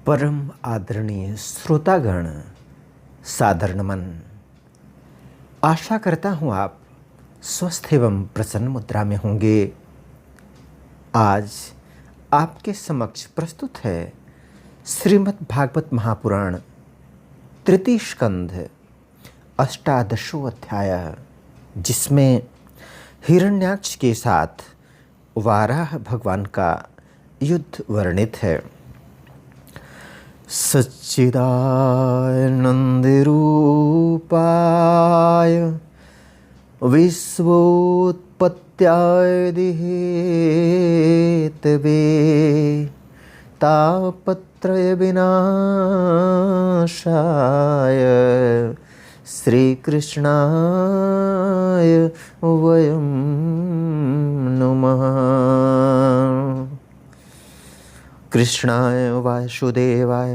परम आदरणीय श्रोतागण, सादर नमन। आशा करता हूँ आप स्वस्थ एवं प्रसन्न मुद्रा में होंगे। आज आपके समक्ष प्रस्तुत है श्रीमद् भागवत महापुराण तृतीय स्कंध अष्टादशों अध्याय, जिसमें हिरण्याक्ष के साथ वाराह भगवान का युद्ध वर्णित है। सच्चिदानन्दरूपाय विश्वोत्पत्त्यादिहेतवे तापत्रयविनाशाय श्रीकृष्णाय वयं नमः। कृष्णाय वासुदेवाय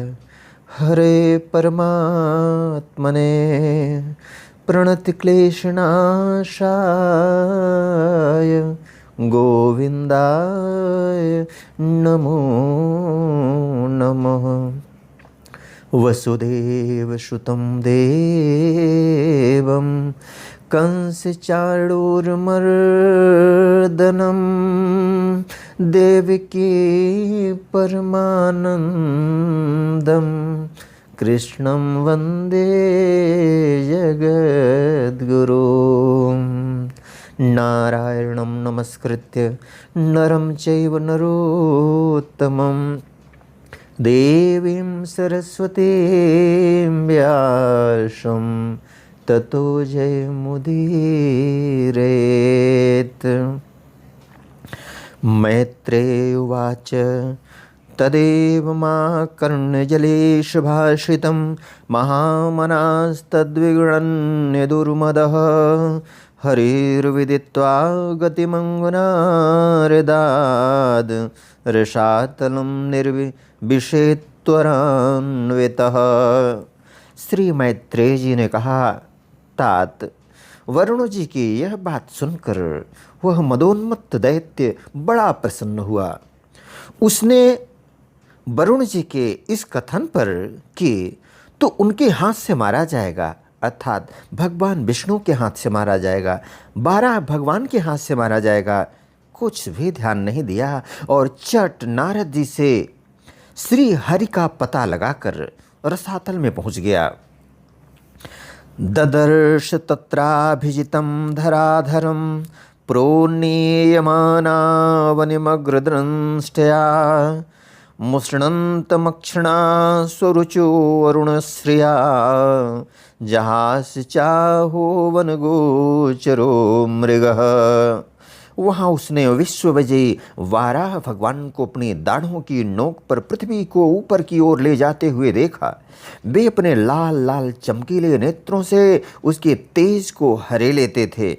हरे परमात्मने प्रणतिक्लेशनाशाय गोविन्दाय नमो नमः। वसुदेवसुतं देवं कंसचाणूरमर्दनं देवकी परमानन्दं कृष्णं वन्दे जगद्गुरुं। नारायणं नमस्कृत्य नरं चैव नरोत्तमं देवीं सरस्वतीं व्यासं ततो जयमुदीरयेत्। मैत्रेय उवाच तदेव मा कर्णजलेश भाषितं महामनास्तद्विगणन्यदुर्मदः हरिर्विदित्वा गतिमङ्गुनारदाद् रसातलं निर्विशेत्वरान्वितः। श्री मैत्रेय जी ने कहा, तात वरुण जी की यह बात सुनकर वह मदोन्मत्त दैत्य बड़ा प्रसन्न हुआ। उसने वरुण जी के इस कथन पर कि तो उनके हाथ से मारा जाएगा, अर्थात भगवान विष्णु के हाथ से मारा जाएगा, 12 भगवान के हाथ से मारा जाएगा, कुछ भी ध्यान नहीं दिया और चट नारद जी से श्री हरि का पता लगाकर रसातल में पहुंच गया। ददर्श तत्राभिजितं धराधरं प्रोन्नीयमानावनिमग्रदंष्ट्या मुष्णन्तमक्षिणा स्वरुचो वरुणश्रिया जहास चाहो वनगोचरो मृगः। वहाँ उसने विश्वविजयी वाराह भगवान को अपनी दाढ़ों की नोक पर पृथ्वी को ऊपर की ओर ले जाते हुए देखा। वे अपने लाल लाल चमकीले नेत्रों से उसके तेज को हरे लेते थे।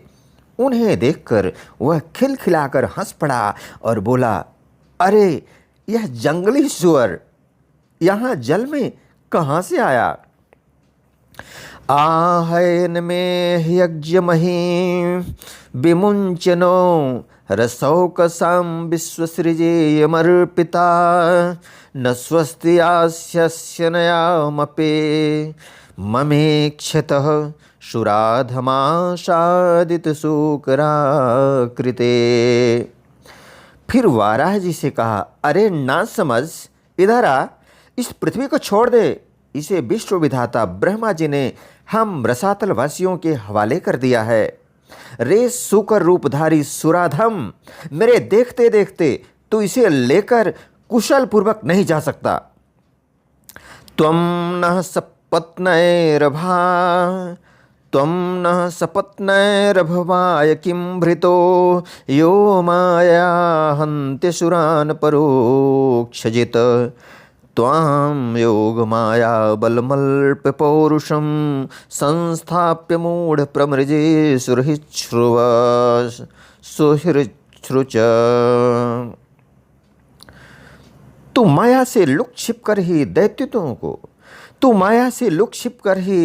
उन्हें देखकर वह खिलखिलाकर हंस पड़ा और बोला, अरे यह जंगली सुअर यहाँ जल में कहाँ से आया? आहयन में यज्ञमही विमुंचनो रसौकसां विश्वसृजेयमर्पिता न स्वस्ति आस्यस्य नयामपे ममेक्षतः शुराधमाशादित शूकराकृते। फिर वाराह जी से कहा, अरे ना समझ, इधर आ, इस पृथ्वी को छोड़ दे। इसे विश्व विधाता ब्रह्मा जी ने हम रसातल वासियों के हवाले कर दिया है। रे सूकर रूपधारी सुराधम, मेरे देखते देखते तू इसे लेकर कुशल पूर्वक नहीं जा सकता। त्वं नः सपत्नैरभवाय किं भृतो यो माया हन्त्यसुरान् परोक्षजित् त्वां योगमाया बलमल्प पौरुषं संस्थाप्य मूढ़ प्रमृजे सुहृच्छ्रुच। तू माया से लुक छिप कर ही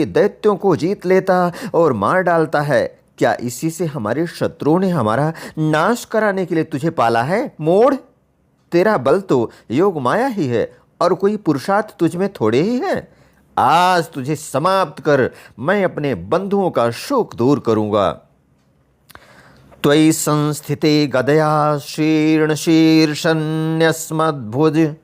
दैत्यों को जीत लेता और मार डालता है। क्या इसी से हमारे शत्रुओं ने हमारा नाश कराने के लिए तुझे पाला है? मोड़, तेरा बल तो योग माया ही है और कोई पुरुषार्थ तुझ में थोड़े ही है। आज तुझे समाप्त कर मैं अपने बंधुओं का शोक दूर करूंगा। त्वयि संस्थिते गदया शीर्ण शीर्षन्यस्मद्भुज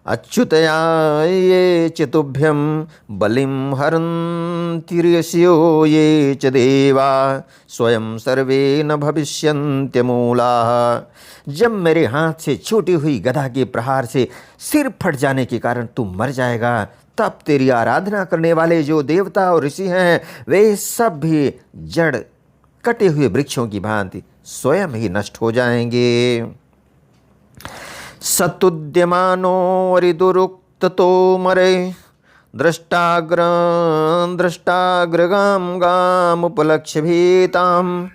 अच्युतया ये च तुभ्यं बलिं हरन्तिर्यस्यो ये च देवा स्वयं सर्वे न भविष्यन्त्यमूलाः। जब मेरे हाथ से छूटी हुई गदा के प्रहार से सिर फट जाने के कारण तू मर जाएगा, तब तेरी आराधना करने वाले जो देवता और ऋषि हैं वे सब भी जड़ कटे हुए वृक्षों की भांति स्वयं ही नष्ट हो जाएंगे। सतुद्यमानो वरिदुरुक्ततो मरे दृष्टाग्रगां गामुपलक्ष्य भीतां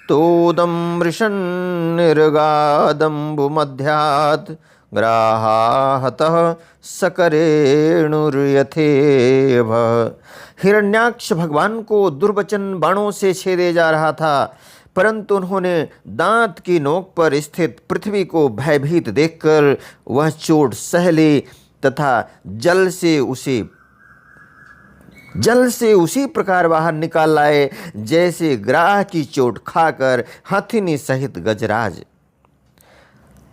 तोदं मृषन्निर्गादम्बुमध्यात् ग्राहाहतः सकरेणुर्यथेव। हिरण्याक्ष भगवान को दुर्वचन बाणों से छेदे जा रहा था, परंतु उन्होंने दांत की नोक पर स्थित पृथ्वी को भयभीत देखकर वह चोट सह ली तथा जल से उसी प्रकार बाहर निकाल लाए जैसे ग्राह की चोट खाकर हथिनी सहित गजराज।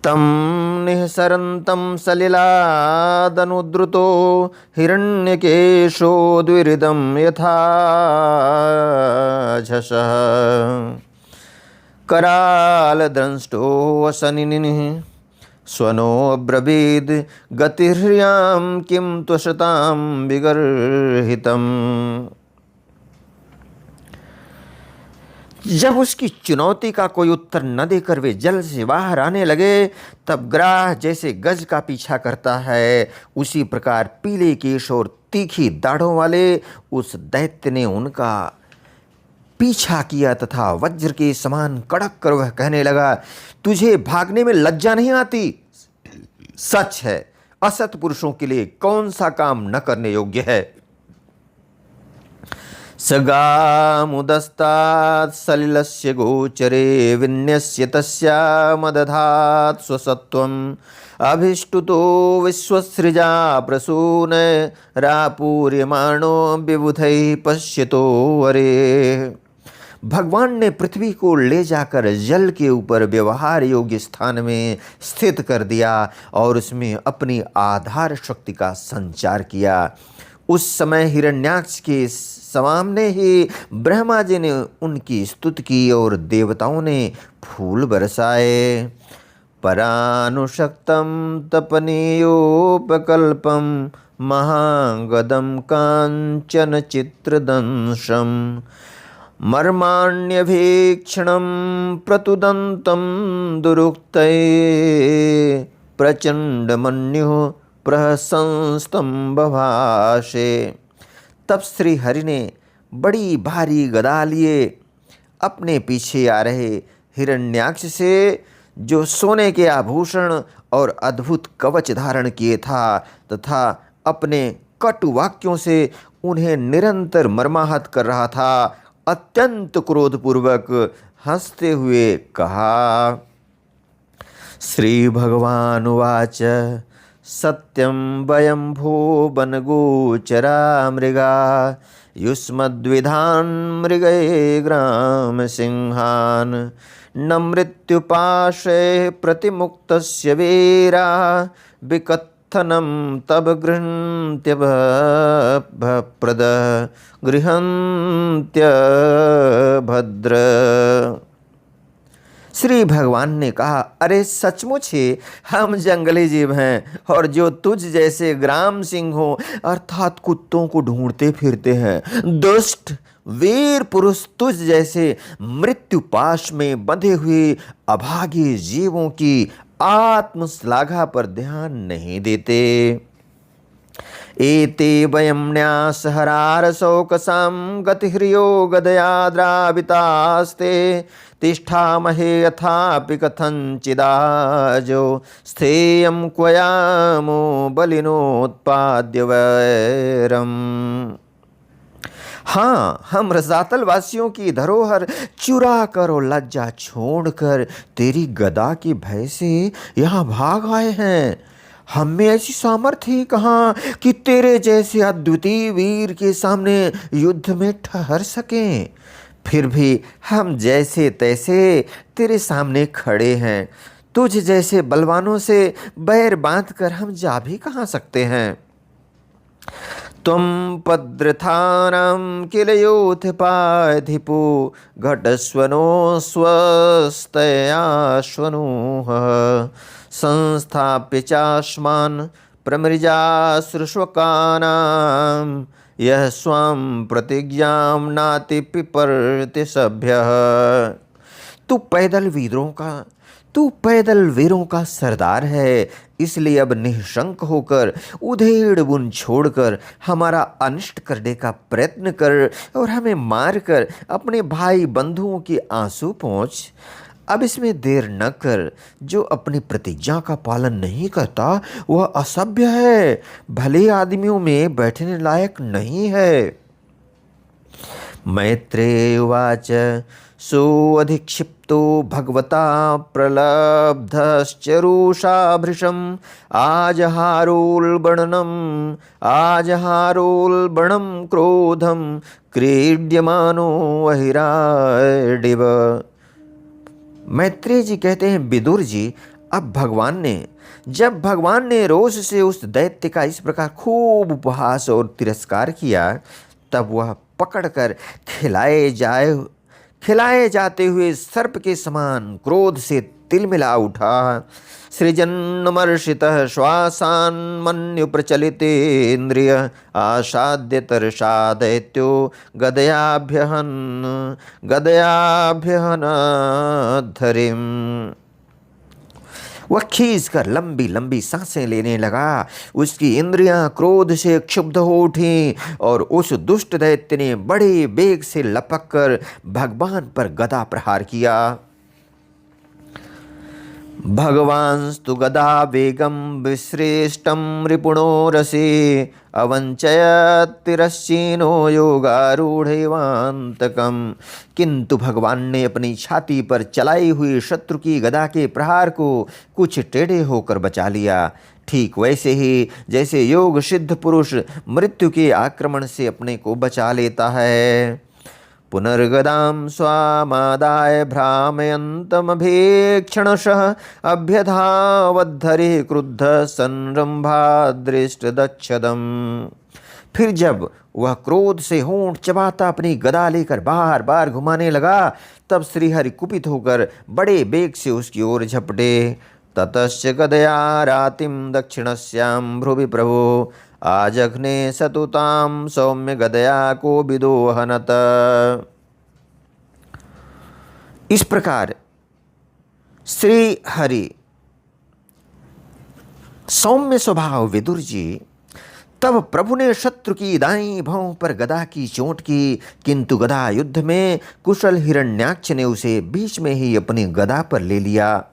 तम निःसरन्तं सलिलादनुद्रुतो हिरण्यकेशो द्विरिदं यथा झषः करालदंष्टो वसनिनिः स्वनोऽब्रवीद् गतिर्ह्यां किं त्वशतां विगर्हितम्। जब उसकी चुनौती का कोई उत्तर न देकर वे जल से बाहर आने लगे, तब ग्राह जैसे गज का पीछा करता है, उसी प्रकार पीले केश और तीखी दाढ़ों वाले उस दैत्य ने उनका पीछा किया तथा वज्र के समान कड़क कर वह कहने लगा, तुझे भागने में लज्जा नहीं आती? सच है, असत पुरुषों के लिए कौन सा काम न करने योग्य है। सगामुदस्तात् सलिलस्य गोचरे विन्यस्य तस्यामदधात् स्वसत्वम् अभिष्टुतो विश्वसृजा प्रसून रापूर्यमाणो विबुधैः पश्यतो वरे। भगवान ने पृथ्वी को ले जाकर जल के ऊपर व्यवहार योग्य स्थान में स्थित कर दिया और उसमें अपनी आधार शक्ति का संचार किया। उस समय हिरण्याक्ष के सामने ही ब्रह्मा जी ने उनकी स्तुति की और देवताओं ने फूल बरसाए। परानुशक्तं तपनीयोपकल्पं महागदं कांचन चित्रदंशं मर्माण्यभीक्षणं प्रतुदन्तं दुरुक्तये प्रचंडमन्युः प्रहसंस्तंभभाषे। तब श्री हरि ने बड़ी भारी गदा लिए अपने पीछे आ रहे हिरण्याक्ष से, जो सोने के आभूषण और अद्भुत कवच धारण किए था, तथा अपने कटु वाक्यों से उन्हें निरंतर मर्माहत कर रहा था, अत्यंत क्रोधपूर्वक हंसते हुए कहा। श्री भगवान उवाच सत्यं वयं भुवनगोचरा मृगा युष्मद्विधान् मृगये ग्राम सिंहान् न मृत्युपाशे प्रतिमुक्तस्य वीरा विकथनं तब गृहन्त्यभद्र। श्री भगवान ने कहा, अरे सचमुच ही हम जंगली जीव हैं और जो तुझ जैसे ग्राम सिंहों अर्थात कुत्तों को ढूंढते फिरते हैं। दुष्ट वीर पुरुष तुझ जैसे मृत्युपाश में बंधे हुए अभागे जीवों की आत्मश्लाघा पर ध्यान नहीं देते। एते वयं न्यासहरारशोकसां गतिह्रियो गदयाद्रावितास्ते तिष्ठामहे यथापि कथंचिदाजो स्थेयं क्वयामो बलिनोत्पाद्य वैरम्। हाँ, हम रसातल वासियों की धरोहर चुरा कर और लज्जा छोड़कर तेरी गदा के भय से यहाँ भाग आए हैं। हम में ऐसी सामर्थ्य ही कहाँ कि तेरे जैसे अद्वितीय वीर के सामने युद्ध में ठहर सकें। फिर भी हम जैसे तैसे तेरे सामने खड़े हैं। तुझ जैसे बलवानों से बैर बांध कर हम जा भी कहाँ सकते हैं। त्वं पद्रथानां किल योथपाधिपो घटस्वनो स्वस्तयाश्वनूः संस्थाप्य चास्मान् प्रमृजासृष्वकानां यः स्वां प्रतिज्ञां नाति पिपर्ति सभ्यः। तू पैदल वीरों का सरदार है, इसलिए अब निःशंक होकर उधेड़ बुन छोड़कर हमारा अनिष्ट करने का प्रयत्न कर और हमें मारकर अपने भाई बंधुओं के आंसू पहुँच। अब इसमें देर न कर। जो अपनी प्रतिज्ञा का पालन नहीं करता वह असभ्य है, भले आदमियों में बैठने लायक नहीं है। मैत्रेय उवाच सोऽधिक्षिप्तो भगवता प्रलब्धश्चरुषाभृशम् आजहारोल्बणं क्रोधं क्रीड्यमानो अहिराडिव। मैत्रेय जी कहते हैं, विदुर जी, जब भगवान ने रोष से उस दैत्य का इस प्रकार खूब उपहास और तिरस्कार किया, तब वह पकड़कर खिलाए जाते हुए सर्प के समान क्रोध से तिलमिला उठा। सृजन्मर्षितः श्वासान् मन्यु प्रचलितेन्द्रिय आसाद्य तरसा दैत्यो गदयाभ्यहनद्धरिम्। वह खींच कर लंबी लंबी सांसें लेने लगा। उसकी इंद्रियां क्रोध से क्षुब्ध हो उठी और उस दुष्ट दैत्य ने बड़े वेग से लपक कर भगवान पर गदा प्रहार किया। भगवांस्तु गदा वेगं विश्रेष्टं रिपुणो रसे अवंचयतिरश्चीनो योगारूढ़ेवांतकम्। किंतु भगवान ने अपनी छाती पर चलाई हुई शत्रु की गदा के प्रहार को कुछ टेढ़े होकर बचा लिया। ठीक वैसे ही जैसे योग सिद्ध पुरुष मृत्यु के आक्रमण से अपने को बचा लेता है। पुनर्गदां स्वामादाय भ्रामयन्तमभीक्षणशः अभ्यधावद्धरे क्रुद्ध संरंभादृष्टदच्छदम्। फिर जब वह क्रोध से होंठ चबाता अपनी गदा लेकर बार बार घुमाने लगा, तब श्रीहरि कुपित होकर बड़े वेग से उसकी ओर झपटे। ततश्च गदया रातिं दक्षिणस्यां भ्रुवि प्रभो आजघ्ने सतुतां सौम्य गदया को विदोहनत। इस प्रकार श्री हरि सौम्य स्वभाव विदुर जी, तब प्रभु ने शत्रु की दाईं भौं पर गदा की चोट की, किंतु गदा युद्ध में कुशल हिरण्याक्ष ने उसे बीच में ही अपनी गदा पर ले लिया।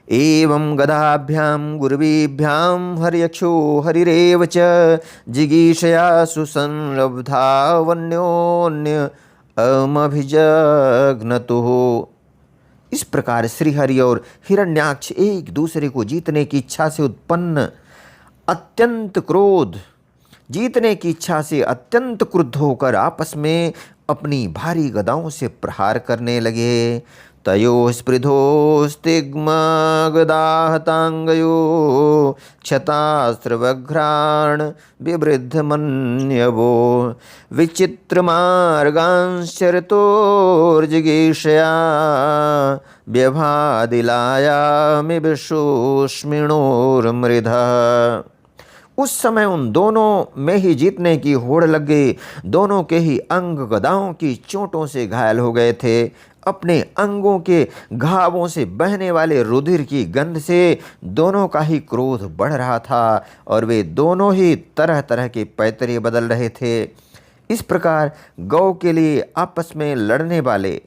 एवं गदाभ्यां गुरवीभ्यां हर्यक्षो हरिरेव च जिगीषया सुसंरब्धा वन्योन्य अमभिजग्नतुः। इस प्रकार श्रीहरि और हिरण्याक्ष एक दूसरे को जीतने की इच्छा से अत्यंत क्रुद्ध होकर आपस में अपनी भारी गदाओं से प्रहार करने लगे। तयोः स्पृधोस्तिग्मगदाहतांगयो क्षतास्त्रवघ्राण बिवृद्धमन्यवो विचित्रमार्गांश्चरतोर्जिगीषया व्यभादिलायामिव शुष्मिणोर्मृधः। उस समय उन दोनों में ही जीतने की होड़ लग गई। दोनों के ही अंग गदाओं की चोटों से घायल हो गए थे। अपने अंगों के घावों से बहने वाले रुधिर की गंध से दोनों का ही क्रोध बढ़ रहा था और वे दोनों ही तरह तरह के पैतरे बदल रहे थे। इस प्रकार गौ के लिए आपस में लड़ने वाले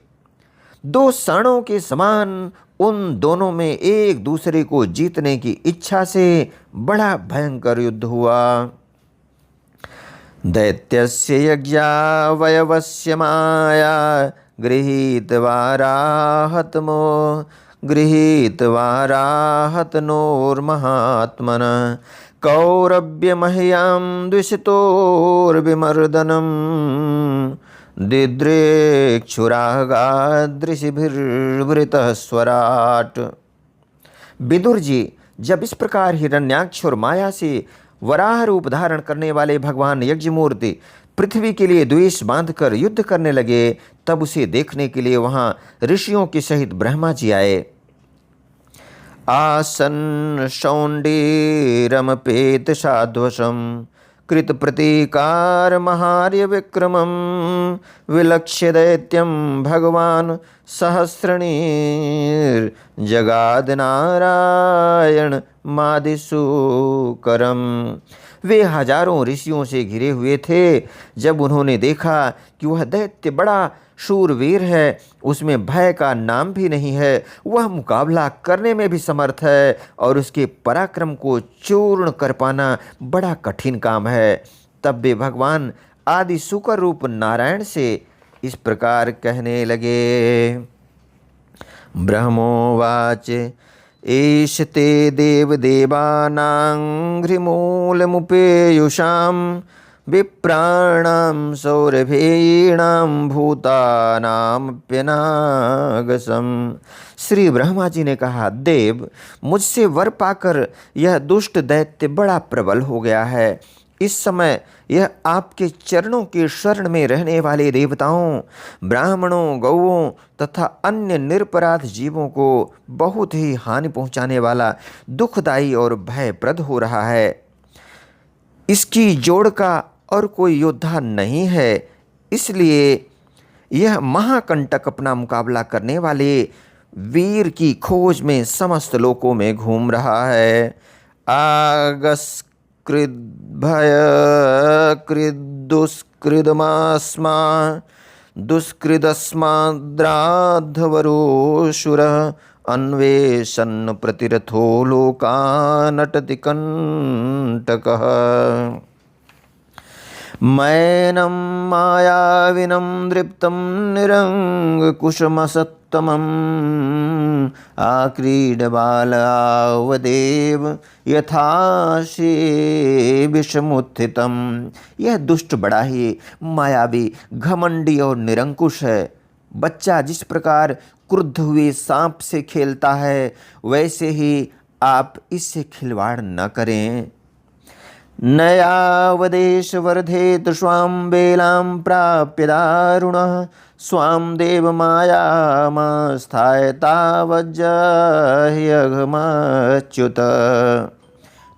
दो साणों के समान उन दोनों में एक दूसरे को जीतने की इच्छा से बड़ा भयंकर युद्ध हुआ। दैत्यस्य यज्ञावयवस्य माया गृहीत्वा राहतमो गृहीत्वा राहतनोर्महात्मनः कौरव्यमह्यां द्विषतोर्विमर्दनम् दिद्रेक्षुरागादृशिभिर्वृतः स्वराट्। विदुर जी, जब इस प्रकार हिरण्याक्ष और माया से वराह रूप धारण करने वाले भगवान यज्ञमूर्ति पृथ्वी के लिए द्वेष बांधकर युद्ध करने लगे, तब उसे देखने के लिए वहां ऋषियों के सहित ब्रह्मा जी आए। आसन् शौण्डीरमपेत साध्वशं कृत प्रतीकार महार्य विक्रमं विलक्ष्य दैत्यं भगवान सहस्रणीर जगाद नारायण मादिसूकरम। वे हजारों ऋषियों से घिरे हुए थे। जब उन्होंने देखा कि वह दैत्य बड़ा शूरवीर है, उसमें भय का नाम भी नहीं है, वह मुकाबला करने में भी समर्थ है और उसके पराक्रम को चूर्ण कर पाना बड़ा कठिन काम है, तब वे भगवान आदि शुकर रूप नारायण से इस प्रकार कहने लगे। ब्रह्मोवाच एष ते देवदेवानां घ्रिमूलमुपेयुषां विप्राणां सौरभेयीणां भूतानामप्यनागसम्। श्री ब्रह्मा जी ने कहा, देव, मुझसे वर पाकर यह दुष्ट दैत्य बड़ा प्रबल हो गया है। इस समय यह आपके चरणों के शरण में रहने वाले देवताओं, ब्राह्मणों, गौओं तथा अन्य निरपराध जीवों को बहुत ही हानि पहुंचाने वाला, दुखदायी और भयप्रद हो रहा है। इसकी जोड़ का और कोई योद्धा नहीं है, इसलिए यह महाकंटक अपना मुकाबला करने वाले वीर की खोज में समस्त लोकों में घूम रहा है। आगस्कृद्भय कृदुष्कृदमास्मा दुष्कृदस्माद्राधवरोऽसुरः अन्वेषन् प्रतिरथो लोकानटति कंटकः। मैनं मायाविनं दृप्तं निरङ्कुशमसत्तमम् आक्रीडबालावदेव यथाशेविषमुत्थितम्। यह दुष्ट बड़ा ही मायावी, घमंडी और निरंकुश है। बच्चा जिस प्रकार क्रुद्ध हुए सांप से खेलता है, वैसे ही आप इससे खिलवाड़ न करें। नयावदेश वर्धेत स्वां बेलां प्राप्य दारुणः स्वां देव मायामास्थाय तावज्जह्यघमच्युत।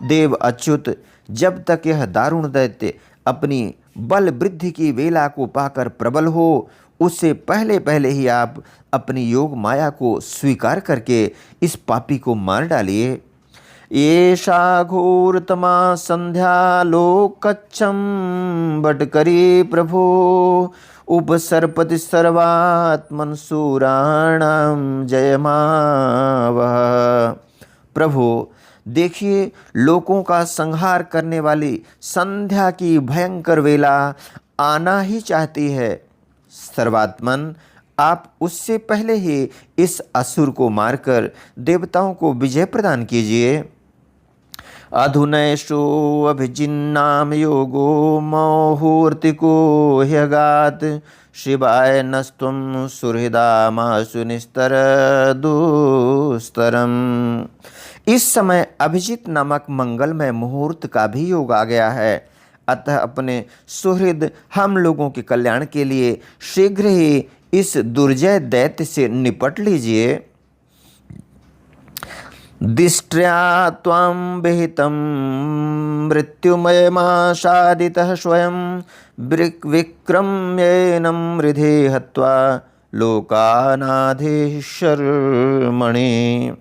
देव अच्युत, जब तक यह दारुण दैत्य अपनी बल वृद्धि की वेला को पाकर प्रबल हो, उससे पहले पहले ही आप अपनी योग माया को स्वीकार करके इस पापी को मार डालिए। एषा घोरतमा संध्या लोकच्छं बटकरी प्रभो उपसर्पति सर्वात्मनसूराणां जयमावह। प्रभु, देखिए, लोकों का संहार करने वाली संध्या की भयंकर वेला आना ही चाहती है। सर्वात्मन, आप उससे पहले ही इस असुर को मारकर देवताओं को विजय प्रदान कीजिए। अधुनैषो अभिजिन्नाम योगो मुहूर्तिको ह्यगात् शिवाय नस्त्वं सुहृदामासु निस्तर दुस्तरम। इस समय अभिजित नामक मंगलमय मुहूर्त का भी योग आ गया है, अतः अपने सुहृद हम लोगों के कल्याण के लिए शीघ्र ही इस दुर्जय दैत्य से निपट लीजिए। दिष्ट्या त्वां विहितं मृत्युमयमाशादितः स्वयं विक्रम्येनं हृदे हत्वा लोकानाधीशर्मणि।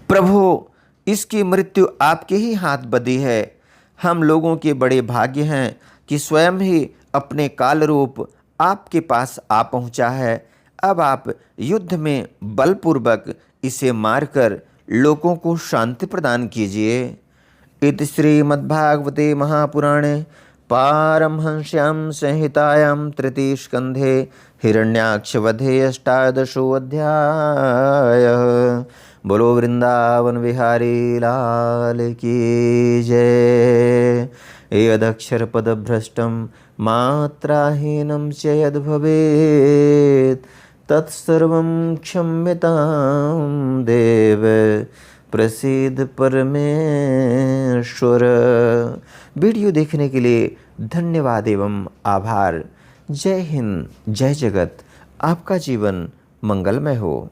प्रभु, इसकी मृत्यु आपके ही हाथ बधी है। हम लोगों के बड़े भाग्य हैं कि स्वयं ही अपने काल रूप आपके पास आ पहुंचा है। अब आप युद्ध में बलपूर्वक इसे मारकर लोगों को शांति प्रदान कीजिए। इति श्रीमद्भागवते महापुराणे पारमहंस्यां संहितायां तृतीय स्कंधे हिरण्याक्षवधे अष्टादशोऽध्यायः। बोलो वृंदावन बिहारी लाल की जय। यदक्षरपदभ्रष्टं मात्राहीनं च यद्भवेत् तत्सर्वं क्षम्यतां देव प्रसीद परमेश्वर। वीडियो देखने के लिए धन्यवाद एवं आभार। जय हिंद, जय जगत। आपका जीवन मंगलमय हो।